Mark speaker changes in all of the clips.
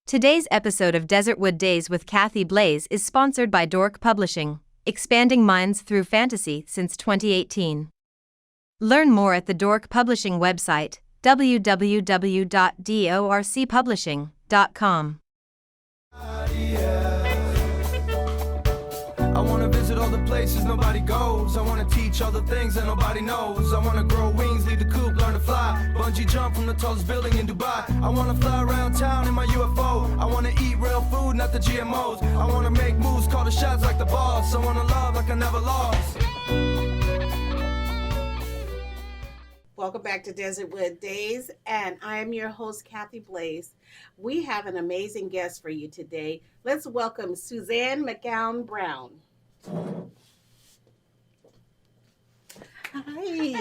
Speaker 1: Today's episode of Desertwood Days with Kathy Blaze is sponsored by Dork Publishing, expanding minds through fantasy since 2018. Learn more at the Dork Publishing website, www.dorcpublishing.com.
Speaker 2: I wanna visit all the places nobody goes. I wanna teach all the things that nobody knows. I wanna grow wings, leave the coop, learn to fly. Bungee jump from the tallest building in Dubai. I wanna fly around town in my UFO. I wanna eat real food, not the GMOs. I wanna make moves, call the shots like the boss. I wanna love like I never lost.
Speaker 3: Welcome back to Desertwood Days, and I am your host, Kathy Blaze. We have an amazing guest for you today. Let's welcome Suzzane McGown Brown. Hi.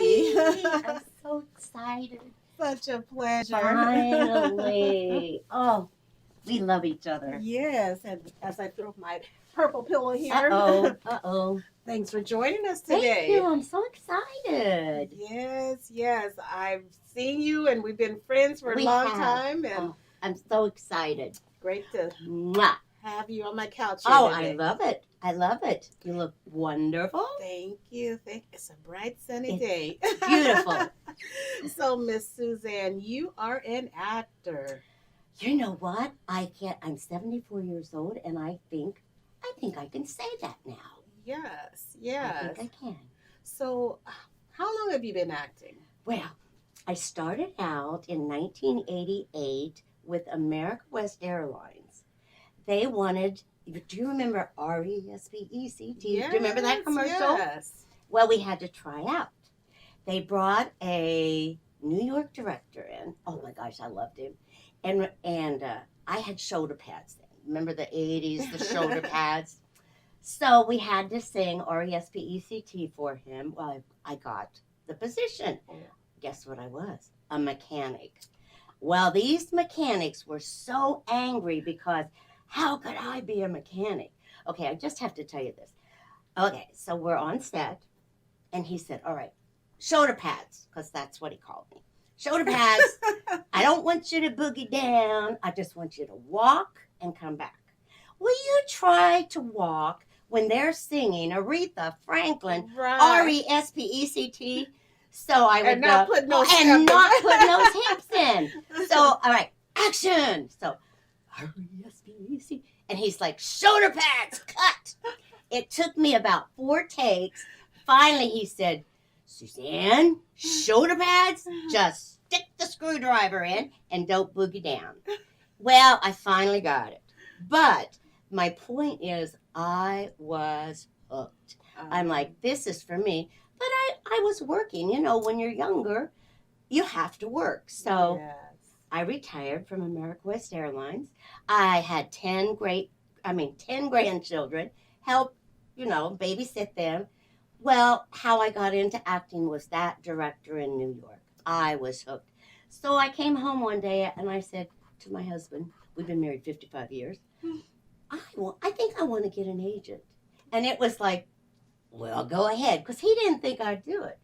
Speaker 4: I'm so excited.
Speaker 3: Such a pleasure.
Speaker 4: Finally. Oh, we love each other.
Speaker 3: Yes, and as I throw my purple pillow here.
Speaker 4: Uh-oh.
Speaker 3: Thanks for joining us today.
Speaker 4: Thank you. I'm so excited.
Speaker 3: Yes. I've seen you, and we've been friends for a long time, and
Speaker 4: I'm so excited.
Speaker 3: great to
Speaker 4: Mwah.
Speaker 3: have you on my couch here
Speaker 4: I
Speaker 3: today.
Speaker 4: love it. I love it. You look wonderful.
Speaker 3: Thank you. It's a bright, sunny day.
Speaker 4: Beautiful.
Speaker 3: So, Miss Suzzane, you are an actor.
Speaker 4: You know what? I'm 74 years old, and I think I can say that now.
Speaker 3: Yes.
Speaker 4: I think I can.
Speaker 3: So, how long have you been acting?
Speaker 4: Well, I started out in 1988 with America West Airlines. They wanted, do you remember RESPECT? Do you remember that commercial?
Speaker 3: Yes.
Speaker 4: Well, we had to try out. They brought a New York director in. Oh my gosh, I loved him. And I had shoulder pads then. Remember the 80s, the shoulder pads? So we had to sing RESPECT for him. Well, I got the position. Guess what I was? A mechanic. Well, these mechanics were so angry because how could I be a mechanic? Okay, I just have to tell you this. Okay, so we're on set, and he said, all right, shoulder pads, because that's what he called me. Shoulder pads. I don't want you to boogie down. I just want you to walk and come back. Will you try to walk when they're singing Aretha Franklin, RESPECT? So I would
Speaker 3: and not put no
Speaker 4: hips in. So, all right, action. So, RESPECT. And he's like, shoulder pads, cut. It took me about 4 takes. Finally, he said, Suzzane, shoulder pads, just stick the screwdriver in and don't boogie down. Well, I finally got it. But my point is, I was hooked. I'm like, this is for me. But I was working. You know, when you're younger, you have to work. So I retired from America West Airlines. I had 10 grandchildren, help, babysit them. Well, how I got into acting was that director in New York. I was hooked. So I came home one day and I said to my husband, we've been married 55 years, I think I want to get an agent. And it was like, well, go ahead, because he didn't think I'd do it.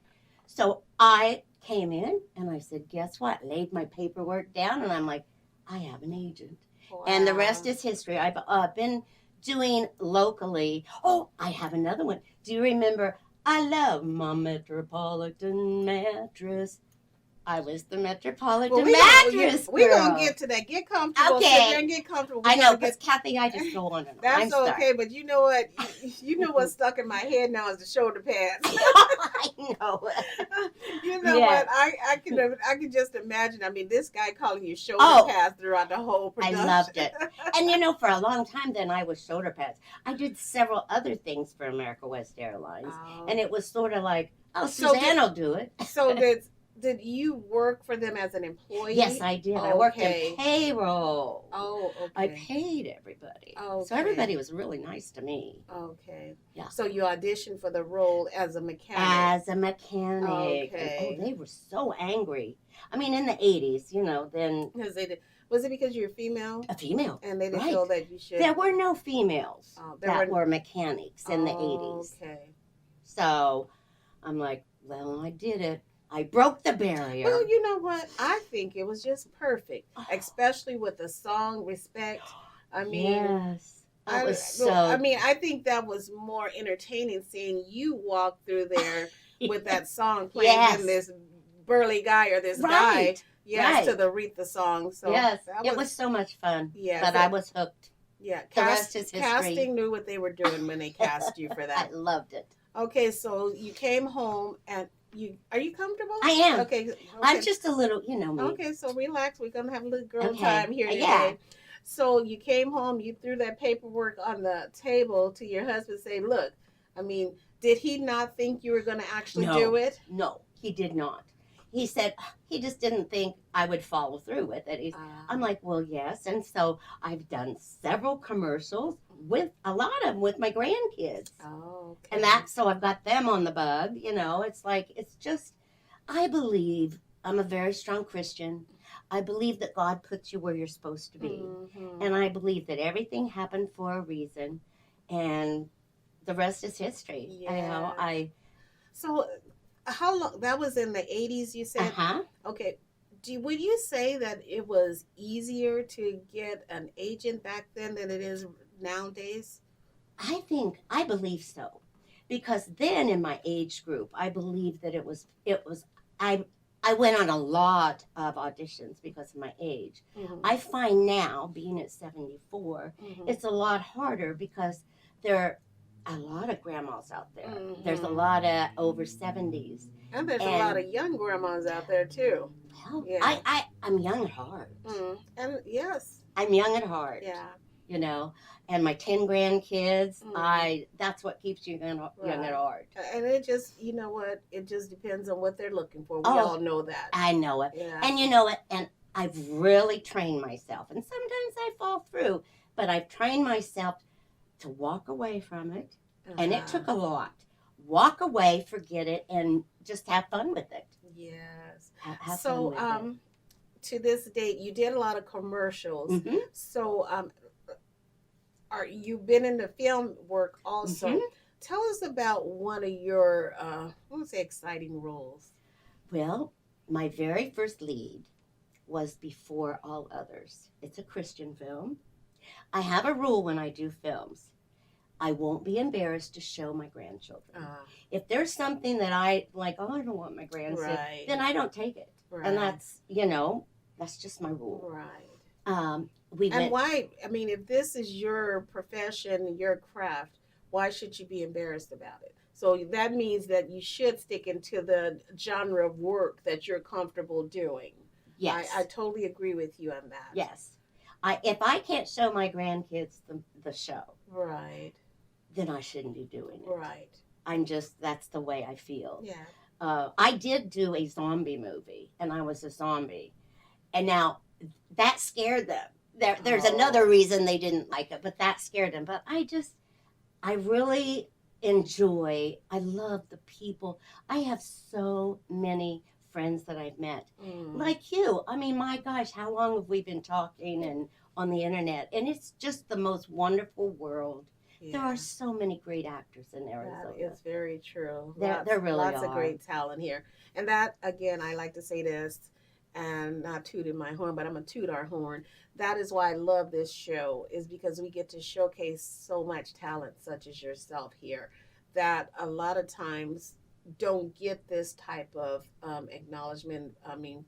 Speaker 4: So I came in and I said, guess what? Laid my paperwork down and I'm like, I have an agent. Wow. And the rest is history. I've been doing locally. Oh, I have another one. Do you remember, I love my Metropolitan mattress? I was the Metropolitan mattress girl.
Speaker 3: We're going to get to that. Get comfortable.
Speaker 4: Okay.
Speaker 3: Sit there and get comfortable.
Speaker 4: I know, because Kathy, I just go on and on.
Speaker 3: That's okay, but you know what? You know what's stuck in my head now is the shoulder pads.
Speaker 4: I know.
Speaker 3: You know what? I can just imagine. I mean, this guy calling you shoulder pads throughout the whole production.
Speaker 4: I loved it. And for a long time then I was shoulder pads. I did several other things for America West Airlines. And it was sort of like, Suzzane will do it.
Speaker 3: So did you work for them as an employee?
Speaker 4: Yes, I did. I worked in payroll.
Speaker 3: Oh, okay.
Speaker 4: I paid everybody.
Speaker 3: Okay.
Speaker 4: So everybody was really nice to me.
Speaker 3: Okay.
Speaker 4: Yeah.
Speaker 3: So you auditioned for the role as a mechanic.
Speaker 4: As a mechanic.
Speaker 3: Okay.
Speaker 4: And, they were so angry. I mean, in the 80s, then...
Speaker 3: Was it because you're female?
Speaker 4: A female.
Speaker 3: And they didn't feel that you should...
Speaker 4: There were no females that were mechanics in the 80s.
Speaker 3: Okay.
Speaker 4: So I'm like, well, I did it. I broke the barrier.
Speaker 3: Well, you know what? I think it was just perfect,
Speaker 4: Oh.
Speaker 3: especially with the song "Respect." I mean,
Speaker 4: Yes. It was
Speaker 3: I
Speaker 4: so.
Speaker 3: mean, I think that was more entertaining seeing you walk through there with that song playing than
Speaker 4: Yes.
Speaker 3: this burly guy or this guy.
Speaker 4: Right.
Speaker 3: Yes, to
Speaker 4: Right.
Speaker 3: the Aretha song. So
Speaker 4: Yes.
Speaker 3: that
Speaker 4: It was so much fun.
Speaker 3: yes,
Speaker 4: But I was hooked.
Speaker 3: yeah.
Speaker 4: The rest is history.
Speaker 3: Casting knew what they were doing when they cast you for
Speaker 4: I
Speaker 3: that.
Speaker 4: loved it.
Speaker 3: Okay, so you came home and are you comfortable?
Speaker 4: I am.
Speaker 3: Okay.
Speaker 4: I'm just a little, you know me.
Speaker 3: Okay, so relax. We're gonna have a little girl
Speaker 4: Okay.
Speaker 3: time here
Speaker 4: Yeah.
Speaker 3: today. So you came home, you threw that paperwork on the table to your husband, say, "Look, I mean, did he not think you were gonna actually do it?"
Speaker 4: No, he did not. He said he just didn't think I would follow through with it. I'm like, well, yes. And so I've done several commercials with a lot of them with my grandkids.
Speaker 3: Oh, okay.
Speaker 4: And so I've got them on the bug. You know, it's like, it's just, I believe I'm a very strong Christian. I believe that God puts you where you're supposed to be.
Speaker 3: Mhm.
Speaker 4: And I believe that everything happened for a reason. And the rest is history.
Speaker 3: Yeah.
Speaker 4: You know,
Speaker 3: So how long? That was in the 80s, you said?
Speaker 4: Uh-huh.
Speaker 3: Okay. Would you say that it was easier to get an agent back then than it is nowadays?
Speaker 4: I believe so. Because then in my age group, I believe that I went on a lot of auditions because of my age.
Speaker 3: Mhm.
Speaker 4: I find now, being at 74,
Speaker 3: Mhm.
Speaker 4: it's a lot harder because there are a lot of grandmas out there.
Speaker 3: Mhm.
Speaker 4: There's a lot of over 70s.
Speaker 3: And there's a
Speaker 4: And-
Speaker 3: lot of young grandmas out there too.
Speaker 4: Well,
Speaker 3: Yeah.
Speaker 4: I'm young at heart.
Speaker 3: And yes,
Speaker 4: I'm young at heart.
Speaker 3: yeah.
Speaker 4: You know, and my 10 grandkids,
Speaker 3: Mhm.
Speaker 4: that's what keeps you young
Speaker 3: Right.
Speaker 4: at heart.
Speaker 3: And it just, you know what? It just depends on what they're looking for. We
Speaker 4: Oh,
Speaker 3: all know that.
Speaker 4: I know it.
Speaker 3: Yeah.
Speaker 4: And you know what? And I've really trained myself. And sometimes I fall through, but I've trained myself to walk away from it. And it took a lot. Walk away, forget it, and just have fun with it.
Speaker 3: Yes.
Speaker 4: Have
Speaker 3: So,
Speaker 4: fun with
Speaker 3: to this date, you did a lot of commercials.
Speaker 4: it. Mm-hmm.
Speaker 3: So, you've been in the film work also.
Speaker 4: Mhm.
Speaker 3: Tell us about one of your, I won't say exciting roles.
Speaker 4: Well, my very first lead was Before All Others. It's a Christian film. I have a rule when I do films. I won't be embarrassed to show my grandchildren. If there's something that I like, oh, I don't want my grandson,
Speaker 3: Right.
Speaker 4: then I don't take it.
Speaker 3: Right.
Speaker 4: And that's just my rule.
Speaker 3: Right.
Speaker 4: We
Speaker 3: And
Speaker 4: went,
Speaker 3: why? I mean, if this is your profession, your craft, why should you be embarrassed about it? So that means that you should stick into the genre of work that you're comfortable doing.
Speaker 4: yes,
Speaker 3: I totally agree with you on that.
Speaker 4: yes. If I can't show my grandkids the show,
Speaker 3: Right.
Speaker 4: then I shouldn't be doing it.
Speaker 3: Right.
Speaker 4: That's the way I feel.
Speaker 3: Yeah.
Speaker 4: I did do a zombie movie, and I was a zombie. And now that scared them. There's
Speaker 3: Oh.
Speaker 4: another reason they didn't like it, but that scared them. But I really I love the people. I have so many friends that I've met, like you. I mean, my gosh, how long have we been talking and on the internet? And it's just the most wonderful world.
Speaker 3: Yeah.
Speaker 4: There are so many great actors in Arizona.
Speaker 3: That is very true.
Speaker 4: There really
Speaker 3: lots of
Speaker 4: are.
Speaker 3: great talent here. And that, again, I like to say this, and not tooting my horn, but I'm going to toot our horn. That is why I love this show, is because we get to showcase so much talent, such as yourself here, that a lot of times don't get this type of acknowledgement. I mean,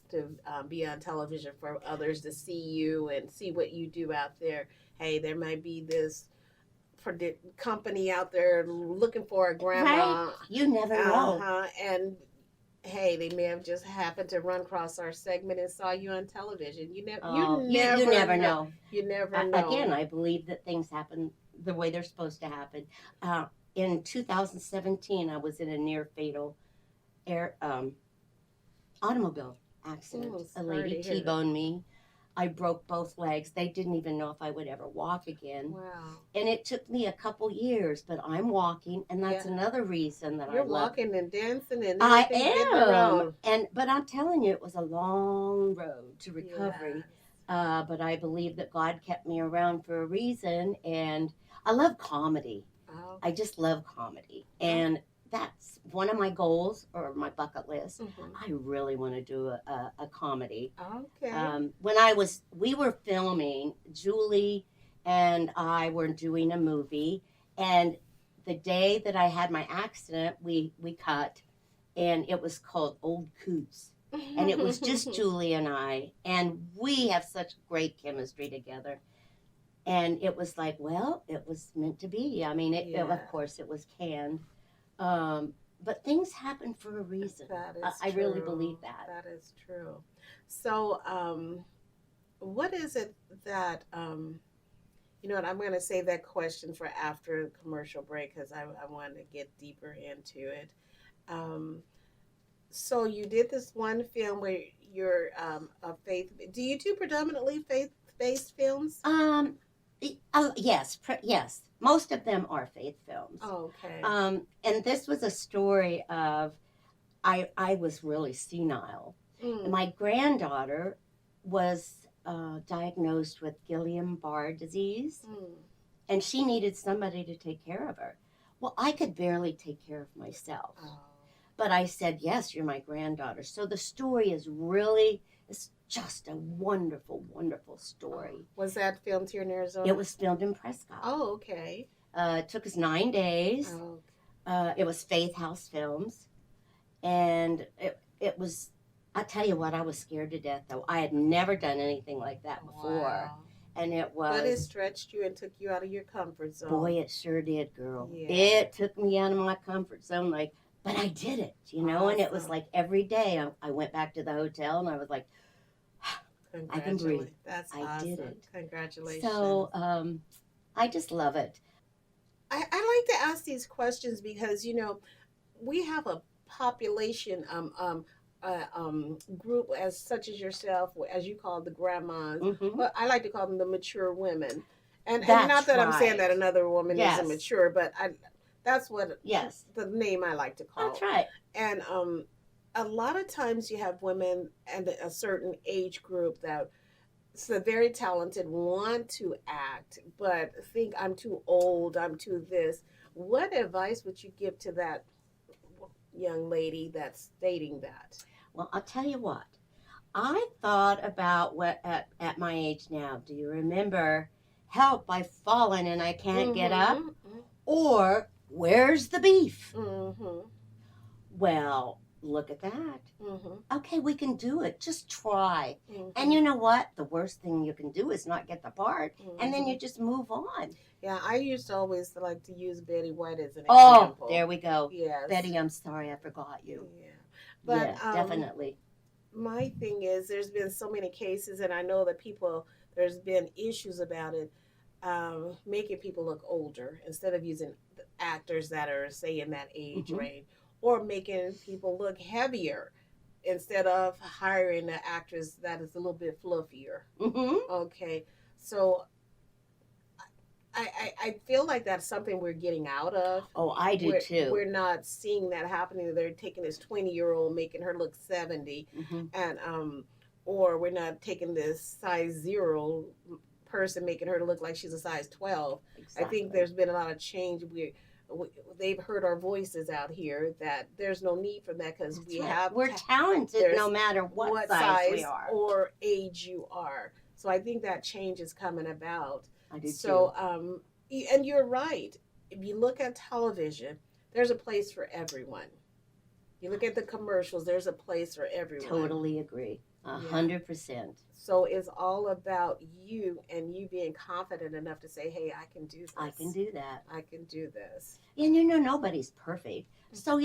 Speaker 3: to be on television for others to see you and see what you do out there. Hey, there might be this company out there looking for a grandma.
Speaker 4: Right? You never know.
Speaker 3: And hey, they may have just happened to run across our segment and saw you on television. You never know. You never know.
Speaker 4: Again, I believe that things happen the way they're supposed to happen. In 2017, I was in a near fatal automobile accident.
Speaker 3: Oh,
Speaker 4: A lady T-boned me. I broke both legs. They didn't even know if I would ever walk again.
Speaker 3: Wow.
Speaker 4: And it took me a couple years, but I'm walking, and that's another reason that
Speaker 3: You're
Speaker 4: I love.
Speaker 3: walking and dancing and
Speaker 4: I
Speaker 3: everything
Speaker 4: am, but I'm telling you, it was a long road to recovery.
Speaker 3: Yeah.
Speaker 4: But I believe that God kept me around for a reason, and I love comedy.
Speaker 3: Oh,
Speaker 4: I just love comedy, and that's one of my goals or my bucket list.
Speaker 3: Mhm.
Speaker 4: I really want to do a comedy.
Speaker 3: Okay.
Speaker 4: We were filming, Julie and I were doing a movie, and the day that I had my accident, we cut, and it was called Old Coots. And it was just Julie and I, and we have such great chemistry together. And it was like, well, it was meant to be. I mean,
Speaker 3: Yeah.
Speaker 4: of course, it was canned. But things happen for a reason.
Speaker 3: That is
Speaker 4: I really
Speaker 3: true.
Speaker 4: believe that.
Speaker 3: That is true. So, what is it that, you know what, I'm going to save that question for after the commercial break because I want to get deeper into it. So you did this one film where you're a faith. Do you do predominantly faith-based films?
Speaker 4: Yes, yes. Most of them are faith films.
Speaker 3: Oh, okay.
Speaker 4: And this was a story of I was really senile.
Speaker 3: Mm.
Speaker 4: My granddaughter was diagnosed with Guillain-Barré disease, and she needed somebody to take care of her. Well, I could barely take care of myself.
Speaker 3: Oh.
Speaker 4: But I said, yes, you're my granddaughter. So the story is really, it's just a wonderful, wonderful story.
Speaker 3: Was that filmed here in Arizona?
Speaker 4: It was filmed in Prescott.
Speaker 3: Oh, okay.
Speaker 4: It took us 9 days.
Speaker 3: Oh.
Speaker 4: It was Faith House Films. And it was, I tell you what, I was scared to death, though. I had never done anything like that before.
Speaker 3: Wow.
Speaker 4: And it was.
Speaker 3: But it stretched you and took you out of your comfort zone.
Speaker 4: Boy, it sure did, girl.
Speaker 3: Yeah.
Speaker 4: It took me out of my comfort zone, but I did it, And it was
Speaker 3: Awesome.
Speaker 4: like every day I went back to the hotel and I was like, I can breathe.
Speaker 3: That's
Speaker 4: I
Speaker 3: awesome.
Speaker 4: did it.
Speaker 3: Congratulations.
Speaker 4: So I just love it.
Speaker 3: I like to ask these questions because, we have a population group as such as yourself, as you call the grandmas.
Speaker 4: Mhm.
Speaker 3: But I like to call them the mature women. And
Speaker 4: That's
Speaker 3: not that I'm saying
Speaker 4: right.
Speaker 3: that another woman
Speaker 4: Yes.
Speaker 3: isn't mature, but that's what
Speaker 4: Yes.
Speaker 3: the name I like to call
Speaker 4: That's right.
Speaker 3: And a lot of times you have women and a certain age group that so very talented, want to act, but think I'm too old, I'm too this. What advice would you give to that young lady that's stating that?
Speaker 4: Well, I'll tell you what. I thought about what at my age now. Do you remember Help, I've fallen and I can't get up? Or Where's the beef?
Speaker 3: Mm-hmm.
Speaker 4: Well, look at that.
Speaker 3: Mm-hmm.
Speaker 4: Okay, we can do it. Just try.
Speaker 3: Mm-hmm.
Speaker 4: And you know what? The worst thing you can do is not get the part, and then
Speaker 3: Mhm.
Speaker 4: you just move on.
Speaker 3: Yeah, I used to always like to use Betty White as an
Speaker 4: Oh,
Speaker 3: example.
Speaker 4: there we go.
Speaker 3: Yes.
Speaker 4: Betty, I'm sorry I forgot you.
Speaker 3: Yeah. But
Speaker 4: Yes, definitely.
Speaker 3: my thing is there's been so many cases and I know that there's been issues about it, making people look older instead of using actors that are say in that age
Speaker 4: Mhm.
Speaker 3: range, or making people look heavier instead of hiring an actress that is a little bit fluffier.
Speaker 4: Hmm.
Speaker 3: Okay, so I feel like that's something we're getting out of.
Speaker 4: Oh, I do too.
Speaker 3: We're not seeing that happening. They're taking this 20-year-old, making her look 70,
Speaker 4: Mhm.
Speaker 3: and or we're not taking this size 0 person, making her look like she's a size 12.
Speaker 4: Exactly.
Speaker 3: I think there's been a lot of change. They've heard our voices out here that there's no need for that because we
Speaker 4: That's right.
Speaker 3: have
Speaker 4: We're talented
Speaker 3: there's
Speaker 4: no matter what size we are.
Speaker 3: or age you are. So I think that change is coming about.
Speaker 4: I do
Speaker 3: So, and you're right. If you look at television, there's a place for everyone. You look at the commercials, there's a place for
Speaker 4: too.
Speaker 3: everyone.
Speaker 4: Totally agree. 100%.
Speaker 3: So it's all about you and you being confident enough to say, hey, I can do this.
Speaker 4: I can do that.
Speaker 3: I can do this.
Speaker 4: And nobody's perfect. So,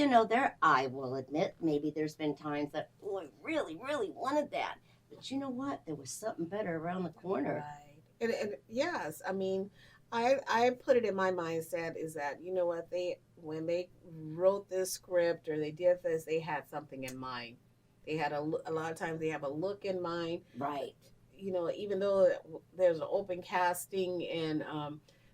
Speaker 4: I will admit, maybe there's been times that, I really, really wanted that. But you know what? There was something better around the corner.
Speaker 3: Right. And yes, I mean, I put it in my mindset is that, you know what, when they wrote this script or they did this, they had something in mind. They had a lot of times they have a look in mind.
Speaker 4: Right.
Speaker 3: Even though there's an open casting and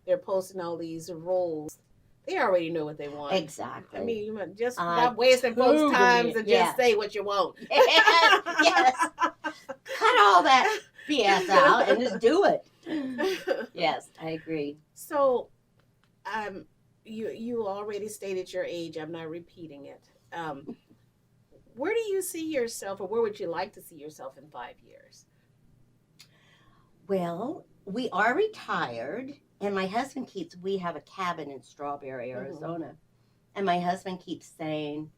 Speaker 3: they're posting all these roles, they already know what they want.
Speaker 4: Exactly.
Speaker 3: I mean, you just
Speaker 4: I
Speaker 3: not wasting folks'
Speaker 4: totally-
Speaker 3: times and
Speaker 4: yeah.
Speaker 3: just say what you want.
Speaker 4: Yes. Cut all that BS out and just do it. Yes, I agree.
Speaker 3: So, you already stated your age. I'm not repeating it. Where do you see yourself, or where would you like to see yourself in 5 years?
Speaker 4: Well, we are retired, and my husband we have a cabin in Strawberry,
Speaker 3: Mm-hmm.
Speaker 4: Arizona. And my husband keeps saying,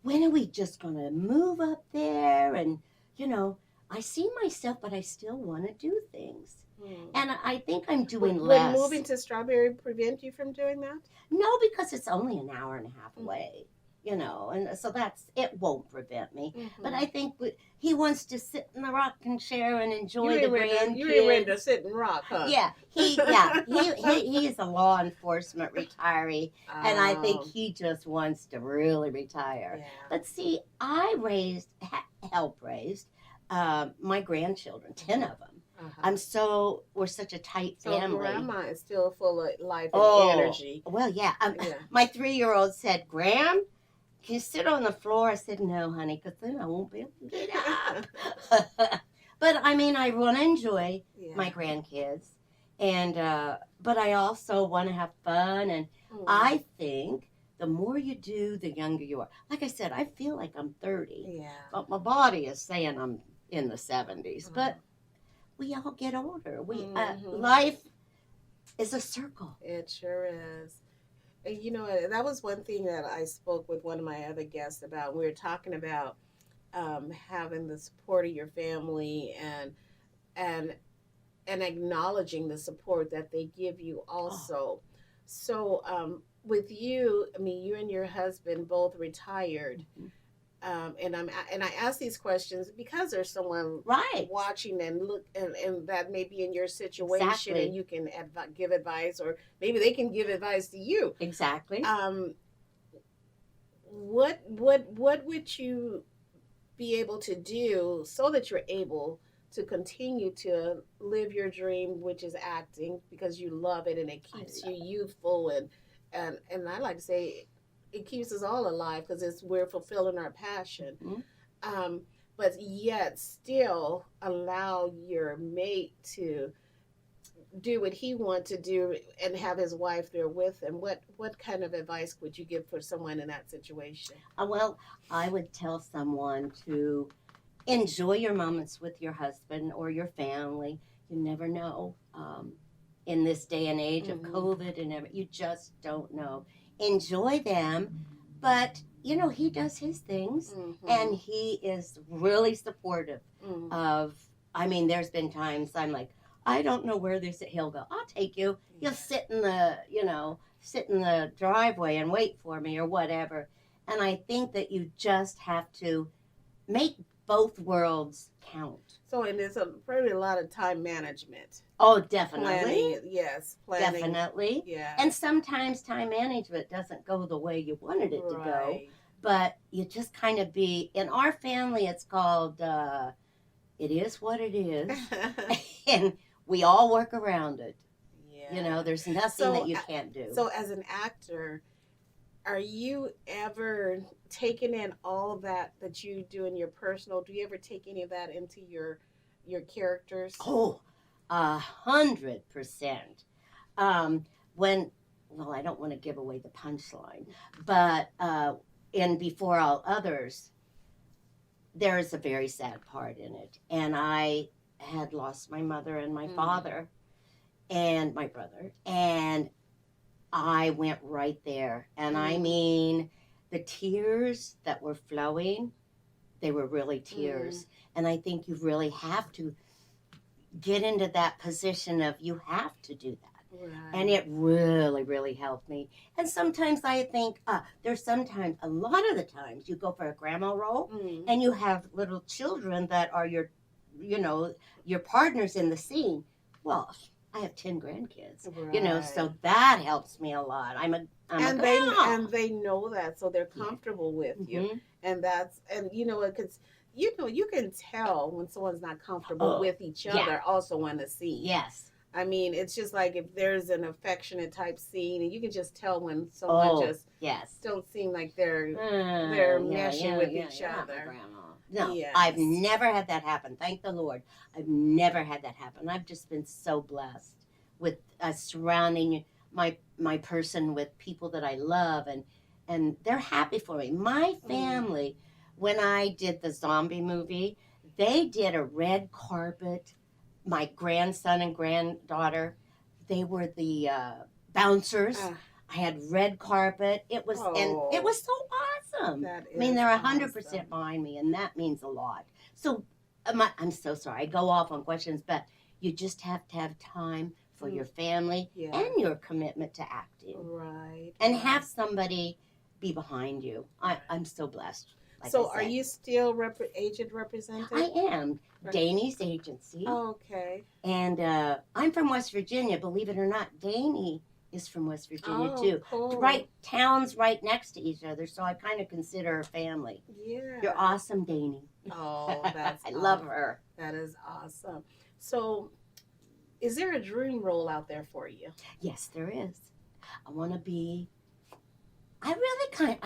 Speaker 4: when are we just going to move up there? And, I see myself, but I still want to do things. And I think I'm doing less.
Speaker 3: Would moving to Strawberry prevent you from doing that?
Speaker 4: No, because it's only an hour and a half away, and so it won't prevent me.
Speaker 3: Mm-hmm.
Speaker 4: But I think he wants to sit in the rocking chair and enjoy the grandkids.
Speaker 3: You ain't ready to sit and rock, huh?
Speaker 4: Yeah, he is a law enforcement retiree, and I think he just wants to really retire.
Speaker 3: Yeah.
Speaker 4: But see, I helped raise my grandchildren, 10 of them. We're such a tight family.
Speaker 3: So grandma is still full of life and energy.
Speaker 4: Well, yeah. My 3-year-old said, Graham, can you sit on the floor? I said, no, honey, because then I won't be able to get up. But, I want to enjoy my grandkids. And but I also want to have fun. And I think the more you do, the younger you are. Like I said, I feel like I'm 30.
Speaker 3: Yeah.
Speaker 4: But my body is saying I'm in the 70s. But we all get older. Life is a circle.
Speaker 3: It sure is. And that was one thing that I spoke with one of my other guests about. We were talking about having the support of your family and acknowledging the support that they give you also. So with you, you and your husband both retired. And I ask these questions because there's someone watching and that may be in your situation, and you can give advice, or maybe they can give advice to you.
Speaker 4: Exactly.
Speaker 3: What would you be able to do so that you're able to continue to live your dream, which is acting, because you love it and it keeps you youthful and I like to say, it keeps us all alive because we're fulfilling our passion. But yet still allow your mate to do what he wants to do and have his wife there with him. What kind of advice would you give for someone in that situation?
Speaker 4: Well, I would tell someone to enjoy your moments with your husband or your family. You never know. In this day and age of COVID and everything, you just don't know. Enjoy them, but he does his things, and he is really supportive of. There's been times I'm like, I don't know where this. He'll go, I'll take you. He'll sit in the driveway and wait for me or whatever. And I think that you just have to make both worlds count.
Speaker 3: So, and there's probably a lot of time management.
Speaker 4: Oh, definitely.
Speaker 3: Planning.
Speaker 4: Definitely.
Speaker 3: Yeah.
Speaker 4: And sometimes time management doesn't go the way you wanted it to go. But you just kind of in our family, it's called, it is what it is. And we all work around it. Yeah. There's nothing that you can't do.
Speaker 3: So as an actor, are you ever taking in all of that you do in your personal? Do you ever take any of that into your characters?
Speaker 4: Oh, 100%. I don't want to give away the punchline, but in Before All Others, there is a very sad part in it, and I had lost my mother and my father and my brother, and I went right there. And the tears that were flowing, they were really tears. And I think you really have to get into that position of you have to do that. Right. And it really, really helped me. And sometimes I think a lot of the times you go for a grandma role and you have little children that are your partners in the scene. Well, I have 10 grandkids, so that helps me a lot.
Speaker 3: And they know that, so they're comfortable with you, and because you can tell when someone's not comfortable with each other, also on the scene.
Speaker 4: Yes.
Speaker 3: It's just like if there's an affectionate type scene, and you can just tell when someone don't seem like they're meshing with each other.
Speaker 4: No, I've never had that happen. Thank the Lord. I've never had that happen. I've just been so blessed with surrounding my person with people that I love, and they're happy for me. My family, when I did the zombie movie, they did a red carpet. My grandson and granddaughter, they were the bouncers. I had red carpet. It was so awesome. I mean, they're 100% behind me, and that means a lot. So I'm so sorry. I go off on questions, but you just have to have time for your family and your commitment to acting.
Speaker 3: Right.
Speaker 4: And have somebody be behind you. I'm so blessed. Like
Speaker 3: so are you still agent representative?
Speaker 4: I am. Danny's agency.
Speaker 3: Okay.
Speaker 4: And I'm from West Virginia. Believe it or not, Danny is from West Virginia too.
Speaker 3: Cool.
Speaker 4: Right, towns right next to each other. So I kind of consider her family.
Speaker 3: Yeah.
Speaker 4: You're awesome, Danny.
Speaker 3: Oh, that's
Speaker 4: I love her.
Speaker 3: That is awesome. So is there a dream role out there for you?
Speaker 4: Yes, there is. I want to be... I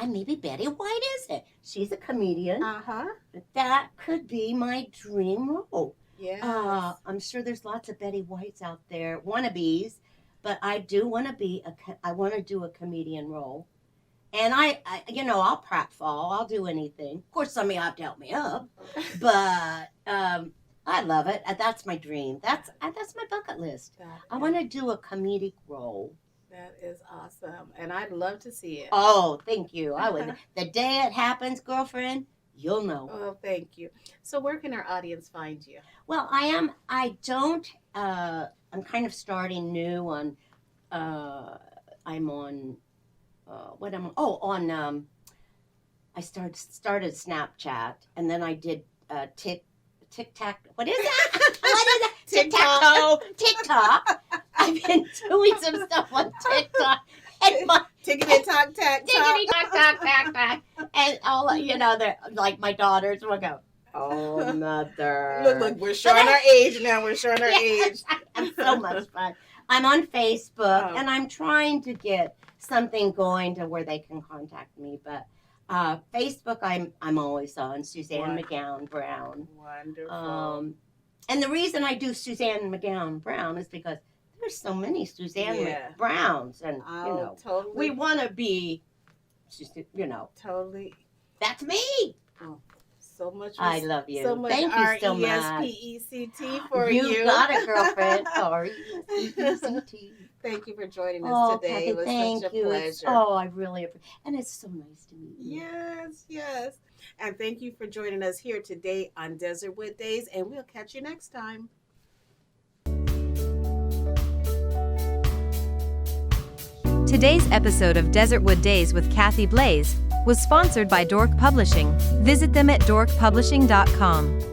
Speaker 4: maybe Betty White is it. She's a comedian. But that could be my dream role.
Speaker 3: Yeah.
Speaker 4: I'm sure there's lots of Betty Whites out there, wannabes, but I do want to be I want to do a comedian role. And I I'll pratfall. I'll do anything. Of course, some of you have to help me up, but I love it. That's my dream. That's my bucket list. I want to do a comedic role.
Speaker 3: That is awesome. And I'd love to see it.
Speaker 4: Oh, thank you. I would. The day it happens, girlfriend, you'll know.
Speaker 3: Oh, thank you. So where can our audience find you?
Speaker 4: Well, I'm kind of starting new on, I'm on, I started Snapchat, and then I did TikTok. What is that? What is that? TikTok. I've been doing some stuff on TikTok. And
Speaker 3: Tickety tock tack
Speaker 4: tack. And all they're like my daughters will go, "Oh, mother."
Speaker 3: Look, we're showing our age now. We're showing our age.
Speaker 4: It's so much fun. I'm on Facebook, and I'm trying to get something going to where they can contact me. But Facebook, I'm always on Suzzane McGown Brown.
Speaker 3: Wonderful.
Speaker 4: And the reason I do Suzzane McGown Brown is because there's so many Suzzane Browns, and
Speaker 3: totally.
Speaker 4: we want to be,
Speaker 3: totally.
Speaker 4: That's me.
Speaker 3: Oh, so much.
Speaker 4: I love you.
Speaker 3: So much.
Speaker 4: Thank you so much.
Speaker 3: R-E-S-P-E-C-T for you.
Speaker 4: You got it, girlfriend. R-E-S-P-E-C-T.
Speaker 3: Thank you for joining us today.
Speaker 4: Kathy,
Speaker 3: It was
Speaker 4: thank
Speaker 3: such a
Speaker 4: you.
Speaker 3: pleasure.
Speaker 4: I really appreciate it. And it's so nice to meet you.
Speaker 3: Yes. And thank you for joining us here today on Desertwood Days, and we'll catch you next time.
Speaker 1: Today's episode of Desertwood Days with Kathy Blaze was sponsored by Dork Publishing. Visit them at dorkpublishing.com.